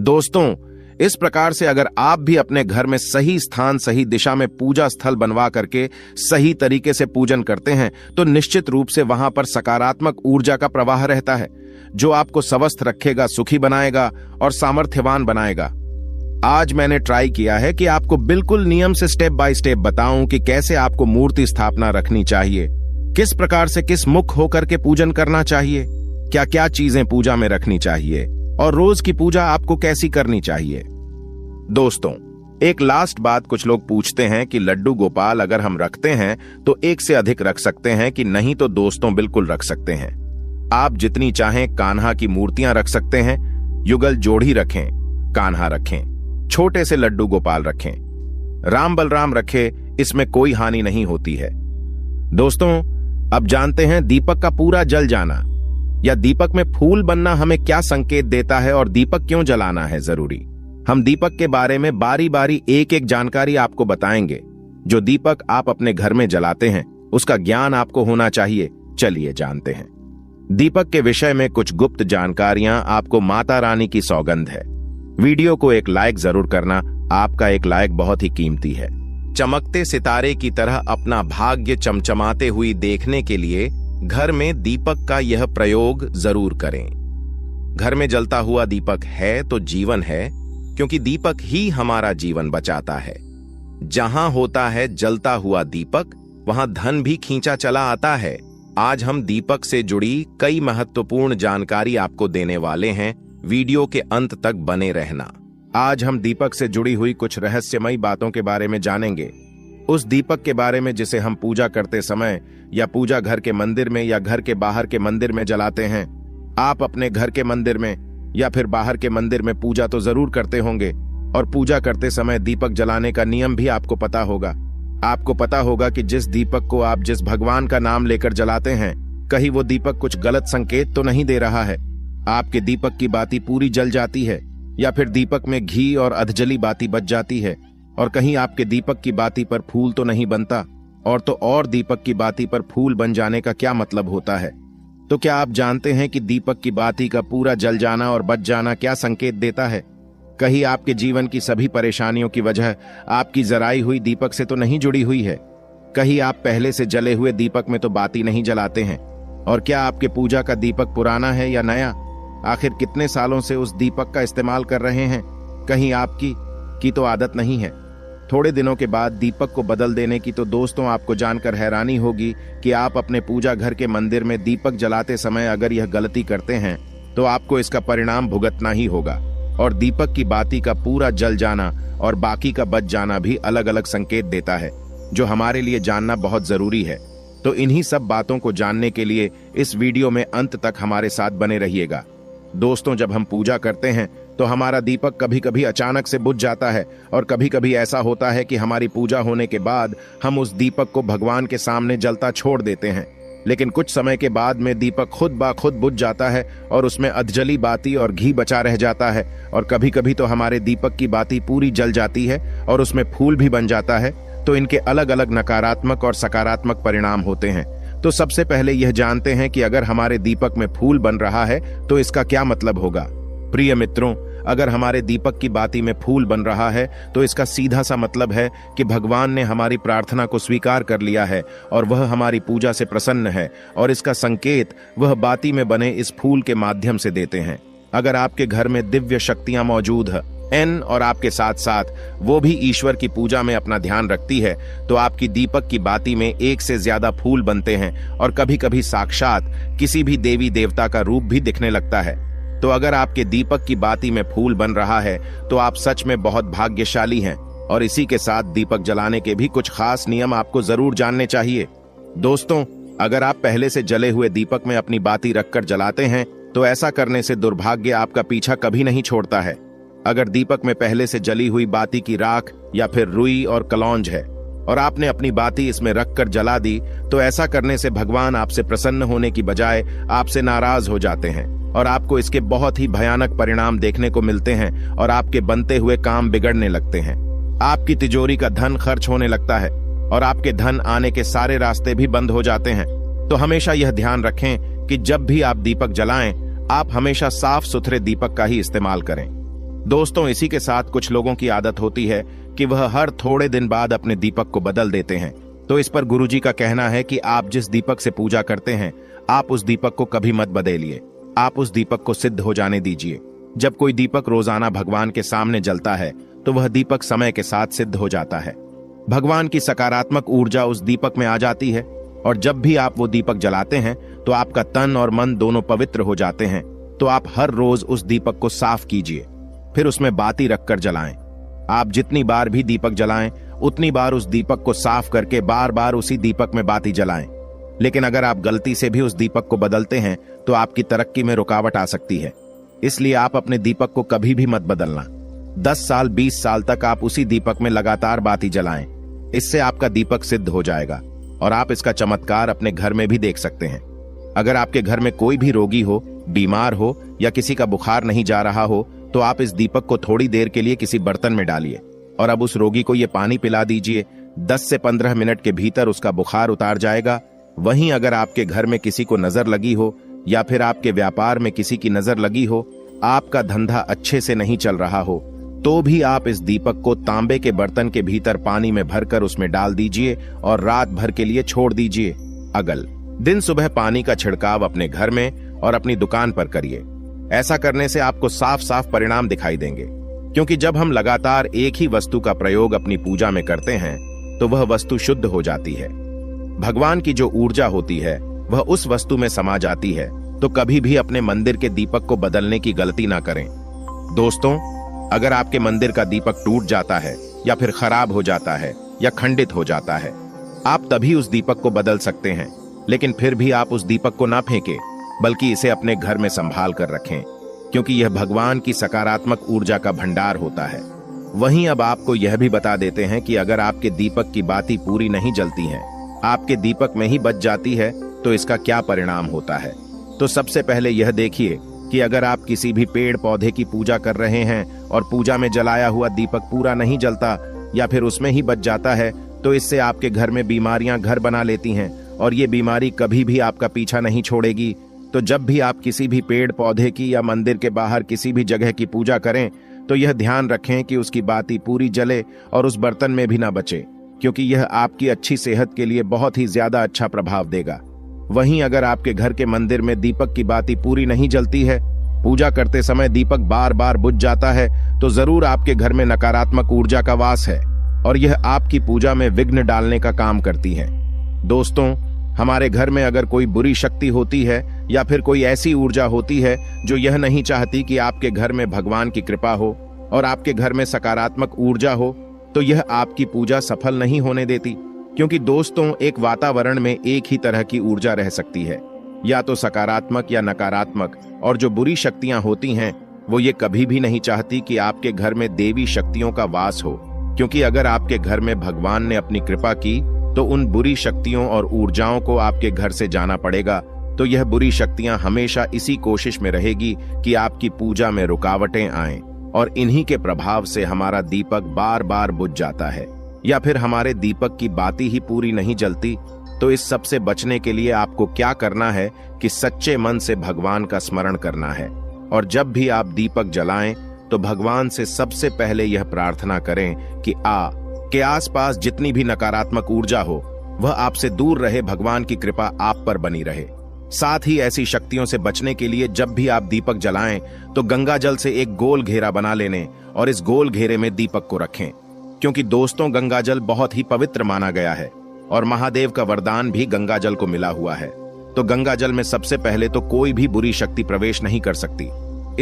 दोस्तों, इस प्रकार से अगर आप भी अपने घर में सही स्थान, सही दिशा में पूजा स्थल बनवा करके सही तरीके से पूजन करते हैं तो निश्चित रूप से वहां पर सकारात्मक ऊर्जा का प्रवाह रहता है, जो आपको स्वस्थ रखेगा, सुखी बनाएगा और सामर्थ्यवान बनाएगा। आज मैंने ट्राई किया है कि आपको बिल्कुल नियम से स्टेप बाय स्टेप बताऊं कि कैसे आपको मूर्ति स्थापना रखनी चाहिए, किस प्रकार से किस मुख होकर के पूजन करना चाहिए, क्या क्या चीजें पूजा में रखनी चाहिए और रोज की पूजा आपको कैसी करनी चाहिए। दोस्तों, एक लास्ट बात, कुछ लोग पूछते हैं कि लड्डू गोपाल अगर हम रखते हैं तो एक से अधिक रख सकते हैं कि नहीं। तो दोस्तों, बिल्कुल रख सकते हैं। आप जितनी चाहें कान्हा की मूर्तियां रख सकते हैं, युगल जोड़ी रखें, कान्हा रखें, छोटे से लड्डू गोपाल रखें, राम बलराम रखें, इसमें कोई हानि नहीं होती है। दोस्तों, अब जानते हैं दीपक का पूरा जल जाना या दीपक में फूल बनना हमें क्या संकेत देता है और दीपक क्यों जलाना है जरूरी। हम दीपक के बारे में बारी बारी एक एक जानकारी आपको बताएंगे। जो दीपक आप अपने घर में जलाते हैं उसका ज्ञान आपको होना चाहिए। चलिए जानते हैं दीपक के विषय में कुछ गुप्त जानकारियां। आपको माता रानी की सौगंध है। वीडियो को एक लाइक जरूर करना, आपका एक लाइक बहुत ही कीमती है। चमकते सितारे की तरह अपना भाग्य चमचमाते हुई देखने के लिए घर में दीपक का यह प्रयोग जरूर करें। घर में जलता हुआ दीपक है तो जीवन है, क्योंकि दीपक ही हमारा जीवन बचाता है। जहां होता है जलता हुआ दीपक, वहां धन भी खींचा चला आता है। आज हम दीपक से जुड़ी कई महत्वपूर्ण जानकारी आपको देने वाले हैं। वीडियो के अंत तक बने रहना। आज हम दीपक से जुड़ी हुई कुछ रहस्यमयी बातों के बारे में जानेंगे। उस दीपक के बारे में जिसे हम पूजा करते समय या पूजा घर के मंदिर में या घर के बाहर के मंदिर में जलाते हैं। आप अपने घर के मंदिर में या फिर बाहर के मंदिर में पूजा तो जरूर करते होंगे और पूजा करते समय दीपक जलाने का नियम भी आपको पता होगा। आपको पता होगा कि जिस दीपक को आप जिस भगवान का नाम लेकर जलाते हैं, कहीं वो दीपक कुछ गलत संकेत तो नहीं दे रहा है। आपके दीपक की बाती पूरी जल जाती है या फिर दीपक में घी और अधजली बाती बच जाती है और कहीं आपके दीपक की बाती पर फूल तो नहीं बनता। और दीपक की बाती पर फूल बन जाने का क्या मतलब होता है? तो क्या आप जानते हैं कि दीपक की बाती का पूरा जल जाना और बच जाना क्या संकेत देता है? कहीं आपके जीवन की सभी परेशानियों की वजह आपकी जराई हुई दीपक से तो नहीं जुड़ी हुई है? कहीं आप पहले से जले हुए दीपक में तो बाती नहीं जलाते हैं? और क्या आपके पूजा का दीपक पुराना है या नया? आखिर कितने सालों से उस दीपक का इस्तेमाल कर रहे हैं? कहीं आपकी तो आदत नहीं है। थोड़े दिनों के बाद दीपक को बदल देने की तो दोस्तों आपको जानकर हैरानी होगी कि आप अपने पूजा घर के मंदिर में दीपक जलाते समय अगर यह गलती करते हैं तो आपको इसका परिणाम भुगतना ही होगा। और दीपक की बाती का पूरा जल जाना और बाकी का बच जाना भी अलग अलग संकेत देता है, जो हमारे लिए जानना बहुत जरूरी है। तो इन्हीं सब बातों को जानने के लिए इस वीडियो में अंत तक हमारे साथ बने रहिएगा। दोस्तों, जब हम पूजा करते हैं तो हमारा दीपक कभी कभी अचानक से बुझ जाता है और कभी कभी ऐसा होता है कि हमारी पूजा होने के बाद हम उस दीपक को भगवान के सामने जलता छोड़ देते हैं। लेकिन कुछ समय के बाद में दीपक खुद ब खुद बुझ जाता है और उसमें अधजली बाती और घी बचा रह जाता है। और कभी कभी तो हमारे दीपक की बाती पूरी जल जाती है और उसमें फूल भी बन जाता है। तो इनके अलग अलग नकारात्मक और सकारात्मक परिणाम होते हैं। तो सबसे पहले यह जानते हैं कि अगर हमारे दीपक में फूल बन रहा है तो इसका क्या मतलब होगा। प्रिय मित्रों, अगर हमारे दीपक की बाती में फूल बन रहा है तो इसका सीधा सा मतलब है कि भगवान ने हमारी प्रार्थना को स्वीकार कर लिया है और वह हमारी पूजा से प्रसन्न है। और इसका संकेत वह बाती में बने इस फूल के माध्यम से देते हैं। अगर आपके घर में दिव्य शक्तियां मौजूद है और आपके साथ साथ वो भी ईश्वर की पूजा में अपना ध्यान रखती है, तो आपकी दीपक की बाती में एक से ज्यादा फूल बनते हैं और कभी कभी साक्षात किसी भी देवी देवता का रूप भी दिखने लगता है। तो अगर आपके दीपक की बाती में फूल बन रहा है तो आप सच में बहुत भाग्यशाली हैं। और इसी के साथ दीपक जलाने के भी कुछ खास नियम आपको जरूर जानने चाहिए। दोस्तों, अगर आप पहले से जले हुए दीपक में अपनी बाती रखकर जलाते हैं तो ऐसा करने से दुर्भाग्य आपका पीछा कभी नहीं छोड़ता है। अगर दीपक में पहले से जली हुई बाती की राख या फिर रुई और कलौंज है और आपने अपनी बाती इसमें रखकर जला दी, तो ऐसा करने से भगवान आपसे प्रसन्न होने की बजाय आपसे नाराज हो जाते हैं और आपको इसके बहुत ही भयानक परिणाम देखने को मिलते हैं और आपके बनते हुए काम बिगड़ने लगते हैं। आपकी तिजोरी का धन खर्च होने लगता है और आपके धन आने के सारे रास्ते भी बंद हो जाते हैं। तो हमेशा यह ध्यान रखें कि जब भी आप दीपक जलाएं, आप हमेशा साफ सुथरे दीपक का ही इस्तेमाल करें। दोस्तों, इसी के साथ कुछ लोगों की आदत होती है कि वह हर थोड़े दिन बाद अपने दीपक को बदल देते हैं। तो इस पर गुरुजी का कहना है कि आप जिस दीपक से पूजा करते हैं, आप उस दीपक को कभी मत बदलिए। आप उस दीपक को सिद्ध हो जाने दीजिए। जब कोई दीपक रोजाना भगवान के सामने जलता है तो वह दीपक समय के साथ सिद्ध हो जाता है। भगवान की सकारात्मक ऊर्जा उस दीपक में आ जाती है और जब भी आप वो दीपक जलाते हैं तो आपका तन और मन दोनों पवित्र हो जाते हैं। तो आप हर रोज उस दीपक को साफ कीजिए, फिर उसमें बाती रखकर जलाएं। आप जितनी बार भी दीपक जलाएं, उतनी बार उस दीपक को साफ करके बार बार उसी दीपक में बाती जलाएं। लेकिन अगर आप गलती से भी उस दीपक को बदलते हैं तो आपकी तरक्की में रुकावट आ सकती है। इसलिए आप अपने दीपक को कभी भी मत बदलना। 10 साल 20 साल तक आप उसी दीपक में लगातार बाती जलाएं। इससे आपका दीपक सिद्ध हो जाएगा और आप इसका चमत्कार अपने घर में भी देख सकते हैं। अगर आपके घर में कोई भी रोगी हो, बीमार हो या किसी का बुखार नहीं जा रहा हो, तो आप इस दीपक को थोड़ी देर के लिए किसी बर्तन में डालिए और अब उस रोगी को यह पानी पिला दीजिए। 10 से 15 मिनट के भीतर उसका बुखार उतार जाएगा। वहीं अगर आपके घर में किसी को नजर लगी हो या फिर आपके व्यापार में किसी की नजर लगी हो, आपका धंधा अच्छे से नहीं चल रहा हो, तो भी आप इस दीपक को तांबे के बर्तन के भीतर पानी में भरकर उसमें डाल दीजिए और रात भर के लिए छोड़ दीजिए। अगल दिन सुबह पानी का छिड़काव अपने घर में और अपनी दुकान पर करिए। ऐसा करने से आपको साफ साफ परिणाम दिखाई देंगे, क्योंकि जब हम लगातार एक ही वस्तु का प्रयोग अपनी पूजा में करते हैं तो वह वस्तु शुद्ध हो जाती है। भगवान की जो ऊर्जा होती है वह उस वस्तु में समा जाती है। तो कभी भी अपने मंदिर के दीपक को बदलने की गलती ना करें। दोस्तों, अगर आपके मंदिर का दीपक टूट जाता है या फिर खराब हो जाता है या खंडित हो जाता है, आप तभी उस दीपक को बदल सकते हैं। लेकिन फिर भी आप उस दीपक को ना फेंकें, बल्कि इसे अपने घर में संभाल कर रखें, क्योंकि यह भगवान की सकारात्मक ऊर्जा का भंडार होता है। वहीं अब आपको यह भी बता देते हैं कि अगर आपके दीपक की बाती पूरी नहीं जलती हैं, आपके दीपक में ही बच जाती है, तो इसका क्या परिणाम होता है। तो सबसे पहले यह देखिए कि अगर आप किसी भी पेड़ पौधे की पूजा कर रहे हैं और पूजा में जलाया हुआ दीपक पूरा नहीं जलता या फिर उसमें ही बच जाता है, तो इससे आपके घर में बीमारियां घर बना लेती हैं और ये बीमारी कभी भी आपका पीछा नहीं छोड़ेगी। तो जब भी आप किसी भी पेड़ पौधे की या मंदिर के बाहर किसी भी जगह की पूजा करें, तो यह ध्यान रखें कि उसकी बाती पूरी जले और उस बर्तन में भी ना बचे, क्योंकि यह आपकी अच्छी सेहत के लिए बहुत ही ज्यादा अच्छा प्रभाव देगा। वहीं अगर आपके घर के मंदिर में दीपक की बाती पूरी नहीं जलती है, पूजा करते समय दीपक बार बार बुझ जाता है, तो जरूर आपके घर में नकारात्मक ऊर्जा का वास है और यह आपकी पूजा में विघ्न डालने का काम करती है। दोस्तों, हमारे घर में अगर कोई बुरी शक्ति होती है या फिर कोई ऐसी ऊर्जा होती है जो यह नहीं चाहती कि आपके घर में भगवान की कृपा हो और आपके घर में सकारात्मक ऊर्जा हो, तो यह आपकी पूजा सफल नहीं होने देती। क्योंकि दोस्तों, एक वातावरण में एक ही तरह की ऊर्जा रह सकती है, या तो सकारात्मक या नकारात्मक, और जो बुरी शक्तियां होती हैं वो ये कभी भी नहीं चाहती कि आपके घर में देवी शक्तियों का वास हो। क्योंकि अगर आपके घर में भगवान ने अपनी कृपा की तो उन बुरी शक्तियों और ऊर्जाओं को आपके घर से जाना पड़ेगा। तो यह बुरी शक्तियां हमेशा इसी कोशिश में रहेगी कि आपकी पूजा में रुकावटें आएं और इन्हीं के प्रभाव से हमारा दीपक बार बार बुझ जाता है या फिर हमारे दीपक की बाती ही पूरी नहीं जलती। तो इस सब से बचने के लिए आपको क्या करना है कि सच्चे मन से भगवान का स्मरण करना है, और जब भी आप दीपक जलाएं तो भगवान से सबसे पहले यह प्रार्थना करें कि के आसपास जितनी भी नकारात्मक ऊर्जा हो वह आपसे दूर रहे, भगवान की कृपा आप पर बनी रहे। साथ ही ऐसी शक्तियों से बचने के लिए जब भी आप दीपक जलाएं तो गंगा जल से एक गोल घेरा बना लेने और इस गोल घेरे में दीपक को रखें, क्योंकि दोस्तों, गंगा जल बहुत ही पवित्र माना गया है और महादेव का वरदान भी गंगा जल को मिला हुआ है। तो गंगा जल में सबसे पहले तो कोई भी बुरी शक्ति प्रवेश नहीं कर सकती,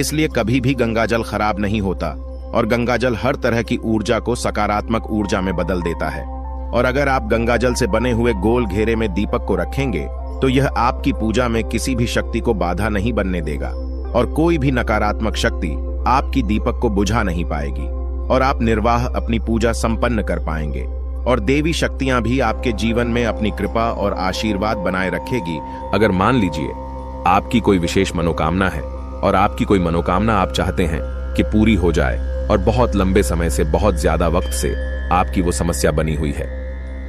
इसलिए कभी भी गंगा जल खराब नहीं होता और गंगा जल हर तरह की ऊर्जा को सकारात्मक ऊर्जा में बदल देता है। और अगर आप गंगा जल से बने हुए गोल घेरे में दीपक को रखेंगे तो यह आपकी पूजा में किसी भी शक्ति को बाधा नहीं बनने देगा और कोई भी नकारात्मक शक्ति आपकी दीपक को बुझा नहीं पाएगी और आप निर्वाह अपनी पूजा संपन्न कर पाएंगे। और देवी शक्तियां भी आपके जीवन में अपनी कृपा और आशीर्वाद बनाए रखेगी। अगर मान लीजिए आपकी कोई विशेष मनोकामना है और आपकी कोई मनोकामना आप चाहते हैं कि पूरी हो जाए और बहुत लंबे समय से, बहुत ज्यादा वक्त से आपकी वो समस्या बनी हुई है,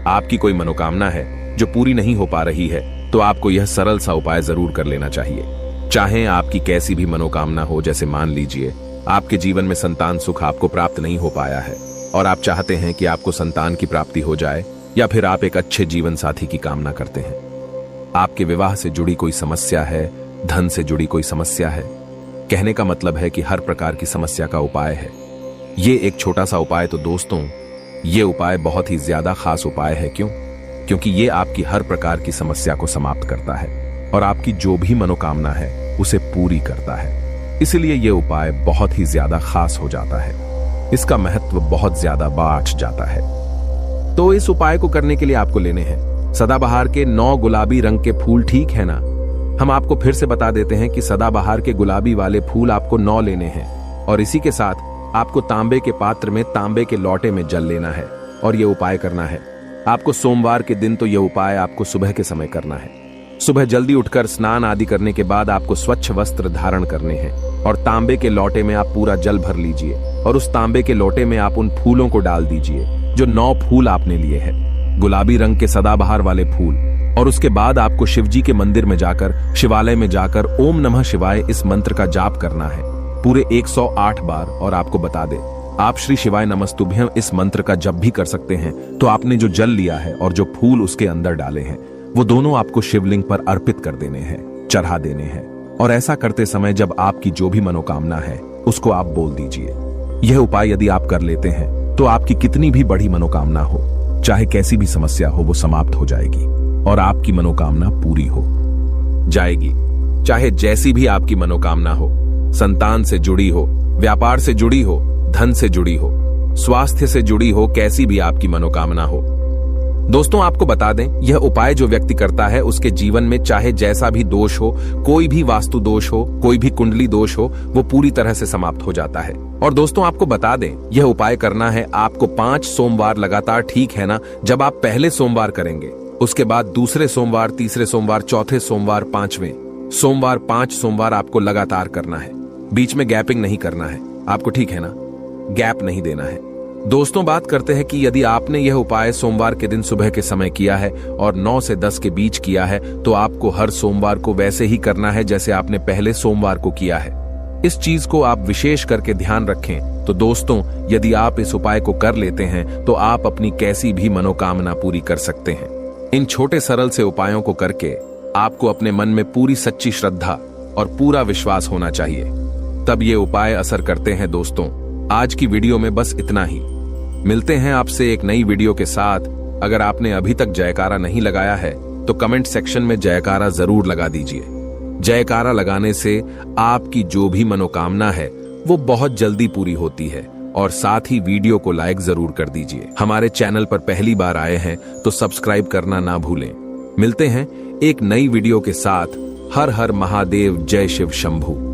आपकी कोई मनोकामना है जो पूरी नहीं हो पा रही है, तो आपको यह सरल सा उपाय जरूर कर लेना चाहिए। चाहे आपकी कैसी भी मनोकामना हो, जैसे मान लीजिए आपके जीवन में संतान सुख आपको प्राप्त नहीं हो पाया है और आप चाहते हैं कि आपको संतान की प्राप्ति हो जाए, या फिर आप एक अच्छे जीवन साथी की कामना करते हैं, आपके विवाह से जुड़ी कोई समस्या है, धन से जुड़ी कोई समस्या है, कहने का मतलब है कि हर प्रकार की समस्या का उपाय है। ये एक छोटा सा उपाय तो दोस्तों, ये उपाय बहुत ही ज्यादा खास उपाय है। क्यों? क्योंकि ये आपकी हर प्रकार की समस्या को समाप्त करता है और आपकी जो भी मनोकामना है उसे पूरी करता है। इसलिए ये उपाय बहुत ही ज्यादा खास हो जाता है, इसका महत्व बहुत ज्यादा बढ़ जाता है। तो इस उपाय को करने के लिए आपको लेने हैं सदाबहार के 9 गुलाबी रंग के फूल, ठीक है ना? हम आपको फिर से बता देते हैं कि सदाबहार के गुलाबी वाले फूल आपको 9 लेने हैं और इसी के साथ आपको तांबे के पात्र में तांबे के लोटे में जल लेना है और ये उपाय करना है। आपको सोमवार के दिन तो यह उपाय आपको सुबह के समय करना है। सुबह जल्दी उठकर स्नान आदि करने के बाद आपको स्वच्छ वस्त्र धारण करने हैं और तांबे के लोटे में आप पूरा जल भर लीजिए और उस तांबे के लोटे में आप उन फूलों को डाल दीजिए जो 9 फूल आपने लिए हैं, गुलाबी रंग के सदाबहार वाले फूल। और उसके बाद आपको शिवजी के मंदिर में जाकर, शिवालय में जाकर ओम नमः शिवाय इस मंत्र का जाप करना है पूरे 108 बार। और आपको बता दे, आप श्री शिवाय नमस्तुभ्यं इस मंत्र का जब भी कर सकते हैं तो आपने जो जल लिया है और जो फूल उसके अंदर डाले हैं वो दोनों आपको शिवलिंग पर अर्पित कर देने हैं, चढ़ा देने हैं। और ऐसा करते समय जब आपकी जो भी मनोकामना है उसको आप बोल दीजिए। यह उपाय यदि आप कर लेते हैं तो आपकी कितनी भी बड़ी मनोकामना हो, चाहे कैसी भी समस्या हो, वो समाप्त हो जाएगी और आपकी मनोकामना पूरी हो जाएगी। चाहे जैसी भी आपकी मनोकामना हो, संतान से जुड़ी हो, व्यापार से जुड़ी हो, धन से जुड़ी हो, स्वास्थ्य से जुड़ी हो, कैसी भी आपकी मनोकामना हो। दोस्तों आपको बता दें, यह उपाय जो व्यक्ति करता है उसके जीवन में चाहे जैसा भी दोष हो, कोई भी वास्तु दोष हो, कोई भी कुंडली दोष हो, वो पूरी तरह से समाप्त हो जाता है। और दोस्तों आपको बता दें, यह उपाय करना है आपको 5 सोमवार लगातार, ठीक है ना। जब आप पहले सोमवार करेंगे, उसके बाद दूसरे सोमवार, तीसरे सोमवार, चौथे सोमवार, 5वें सोमवार, 5 सोमवार आपको लगातार करना है। बीच में गैपिंग नहीं करना है आपको, ठीक है ना, गैप नहीं देना है। दोस्तों बात करते हैं कि यदि आपने यह उपाय सोमवार के दिन सुबह के समय किया है और 9 से 10 के बीच किया है तो आपको हर सोमवार को वैसे ही करना है जैसे आपने पहले सोमवार को किया है। इस चीज को आप विशेष करके ध्यान रखें। तो दोस्तों यदि आप इस उपाय को कर लेते हैं तो आप अपनी कैसी भी मनोकामना पूरी कर सकते हैं। इन छोटे सरल से उपायों को करके आपको अपने मन में पूरी सच्ची श्रद्धा और पूरा विश्वास होना चाहिए, तब ये उपाय असर करते हैं। दोस्तों आज की वीडियो में बस इतना ही। मिलते हैं आपसे एक नई वीडियो के साथ। अगर आपने अभी तक जयकारा नहीं लगाया है तो कमेंट सेक्शन में जयकारा जरूर लगा दीजिए। जयकारा लगाने से आपकी जो भी मनोकामना है वो बहुत जल्दी पूरी होती है। और साथ ही वीडियो को लाइक जरूर कर दीजिए। हमारे चैनल पर पहली बार आए हैं तो सब्सक्राइब करना ना भूलें। मिलते हैं एक नई वीडियो के साथ। हर हर महादेव, जय शिव शंभू।